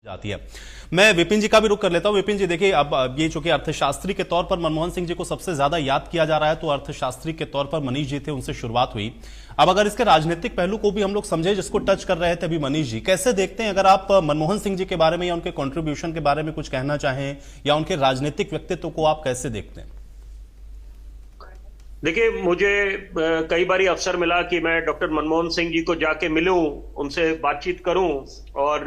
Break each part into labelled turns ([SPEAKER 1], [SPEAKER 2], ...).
[SPEAKER 1] जाती है। मैं विपिन जी का भी रुख कर लेता हूं। विपिन जी देखिए, अब ये चूंकि अर्थशास्त्री के तौर पर मनमोहन सिंह जी को सबसे ज्यादा याद किया जा रहा है, तो अर्थशास्त्री के तौर पर मनीष जी थे, उनसे शुरुआत हुई। अब अगर इसके राजनीतिक पहलू को भी हम लोग समझे, जिसको टच कर रहे थे अभी मनीष जी, कैसे देखते हैं? अगर आप मनमोहन सिंह जी के बारे में या उनके कॉन्ट्रीब्यूशन के बारे में कुछ कहना चाहें, या उनके राजनीतिक व्यक्तित्व को आप कैसे देखते हैं?
[SPEAKER 2] देखिए, मुझे कई बार अवसर मिला कि मैं डॉक्टर मनमोहन सिंह जी को जाके मिलूं, उनसे बातचीत करूं, और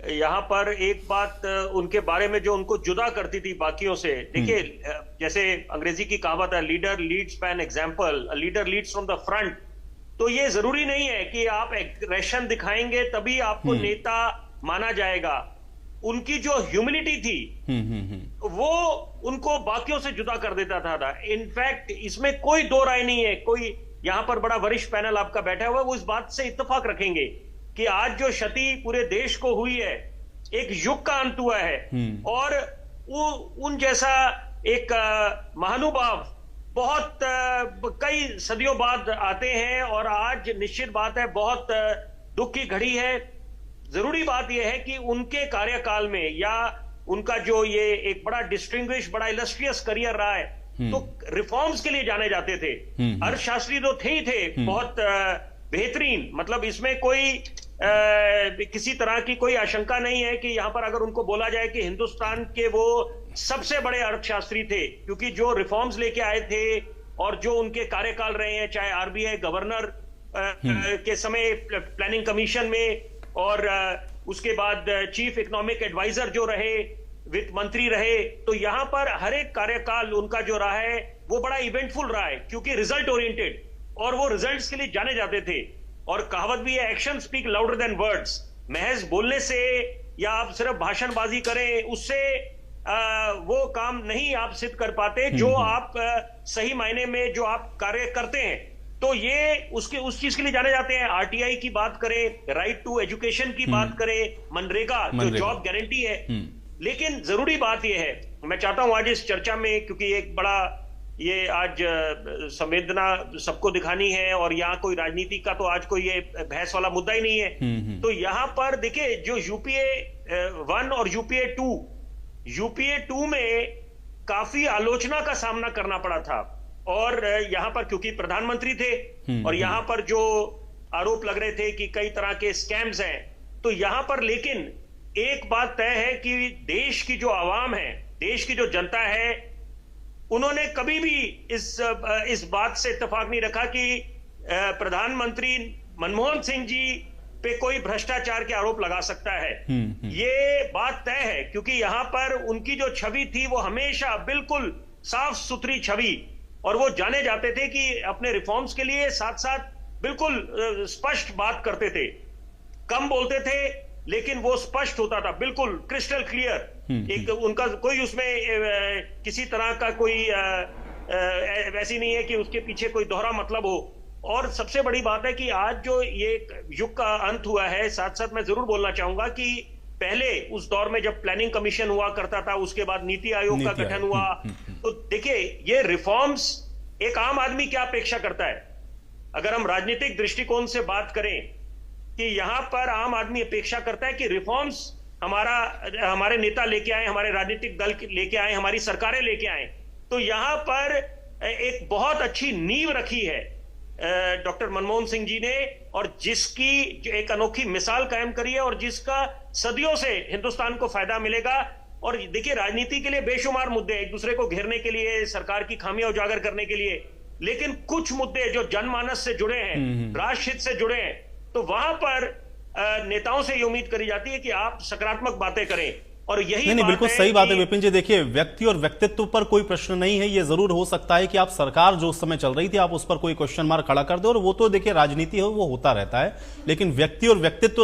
[SPEAKER 2] यहाँ पर एक बात उनके बारे में जो उनको जुदा करती थी बाकियों से, देखिए जैसे अंग्रेजी की कहावत है, leader leads by an example, leader leads from the front. तो ये जरूरी नहीं है कि आप एग्रेशन दिखाएंगे तभी आपको नेता माना जाएगा। उनकी जो ह्यूमिलिटी थी वो उनको बाकियों से जुदा कर देता था। इनफैक्ट इसमें कोई दो राय नहीं है, कोई यहां पर बड़ा वरिष्ठ पैनल आपका बैठा हुआ है, वो इस बात से इत्तेफाक रखेंगे कि आज जो क्षति पूरे देश को हुई है, एक युग का अंत हुआ है, और उन जैसा एक महानुभाव बहुत कई सदियों बाद आते हैं, और आज निश्चित बात है बहुत दुख की घड़ी है। जरूरी बात यह है कि उनके कार्यकाल में, या उनका जो ये एक बड़ा डिस्टिंग्विश, बड़ा इलस्ट्रियस करियर रहा है, तो रिफॉर्म्स के लिए जाने जाते थे। अर्थशास्त्री तो थे ही थे, बहुत बेहतरीन, मतलब इसमें कोई किसी तरह की कोई आशंका नहीं है कि यहां पर अगर उनको बोला जाए कि हिंदुस्तान के वो सबसे बड़े अर्थशास्त्री थे, क्योंकि जो रिफॉर्म्स लेके आए थे और जो उनके कार्यकाल रहे हैं, चाहे आरबीआई गवर्नर के समय प्लानिंग कमीशन में, और उसके बाद चीफ इकोनॉमिक एडवाइजर जो रहे, वित्त मंत्री रहे, तो यहां पर हर एक कार्यकाल उनका जो रहा है वो बड़ा इवेंटफुल रहा है, क्योंकि रिजल्ट ओरिएंटेड, और वो रिजल्ट्स के लिए जाने जाते थे। और कहावत भी है, action speak louder than words. महज बोलने से या आप सिर्फ भाषणबाजी करें, उससे वो काम नहीं आप सिद्ध कर पाते जो आप सही मायने में जो आप कार्य करते हैं। तो ये उस चीज के लिए जाने जाते हैं। आरटीआई की बात करें, राइट टू एजुकेशन की बात करें, मनरेगा जो जॉब गारंटी है। लेकिन जरूरी बात यह है, मैं चाहता हूं आज इस चर्चा में, क्योंकि एक बड़ा ये आज संवेदना सबको दिखानी है, और यहाँ कोई राजनीति का तो आज कोई ये बहस वाला मुद्दा ही नहीं है। तो यहाँ पर देखिए, जो यूपीए 1 और यूपीए 2 में काफी आलोचना का सामना करना पड़ा था, और यहाँ पर क्योंकि प्रधानमंत्री थे, और यहाँ पर जो आरोप लग रहे थे कि कई तरह के स्कैम्स हैं, तो यहाँ पर लेकिन एक बात तय है कि देश की जो आवाम है, देश की जो जनता है, उन्होंने कभी भी इस बात से इत्तेफाक नहीं रखा कि प्रधानमंत्री मनमोहन सिंह जी पे कोई भ्रष्टाचार के आरोप लगा सकता है। ये बात तय है, क्योंकि यहां पर उनकी जो छवि थी वो हमेशा बिल्कुल साफ सुथरी छवि, और वो जाने जाते थे कि अपने रिफॉर्म्स के लिए साथ साथ बिल्कुल स्पष्ट बात करते थे, कम बोलते थे लेकिन वो स्पष्ट होता था, बिल्कुल क्रिस्टल क्लियर। एक उनका कोई उसमें किसी तरह का कोई वैसी नहीं है कि उसके पीछे कोई दोहरा मतलब हो। और सबसे बड़ी बात है कि आज जो ये युग का अंत हुआ है, साथ साथ मैं जरूर बोलना चाहूंगा कि पहले उस दौर में जब प्लानिंग कमीशन हुआ करता था, उसके बाद नीति आयोग का गठन हुआ, तो देखिए ये रिफॉर्म्स एक आम आदमी क्या अपेक्षा करता है। अगर हम राजनीतिक दृष्टिकोण से बात करें कि यहां पर आम आदमी अपेक्षा करता है कि रिफॉर्म्स हमारे नेता लेके आए, हमारे राजनीतिक दल लेके आए, हमारी सरकारें लेके आए। तो यहां पर एक बहुत अच्छी नींव रखी है डॉक्टर मनमोहन सिंह जी ने, और जिसकी एक अनोखी मिसाल कायम करी है, और जिसका सदियों से हिंदुस्तान को फायदा मिलेगा। और देखिए, राजनीति के लिए बेशुमार मुद्दे, एक दूसरे को घेरने के लिए, सरकार की खामियां उजागर करने के लिए, लेकिन कुछ मुद्दे जो जनमानस से जुड़े हैं, राष्ट्रहित से जुड़े हैं, तो वहां पर नेताओं से ये उम्मीद करी जाती है कि आप सकारात्मक बातें करें। और यही
[SPEAKER 1] नहीं, बिल्कुल सही बात है विपिन जी। देखिए, व्यक्ति और व्यक्तित्व पर कोई प्रश्न नहीं है। ये जरूर हो सकता है कि आप सरकार जो उस समय चल रही थी, आप उस पर कोई क्वेश्चन मार्क खड़ा कर दो, और वो तो देखिए राजनीति है, वो होता रहता है, लेकिन व्यक्ति और व्यक्तित्व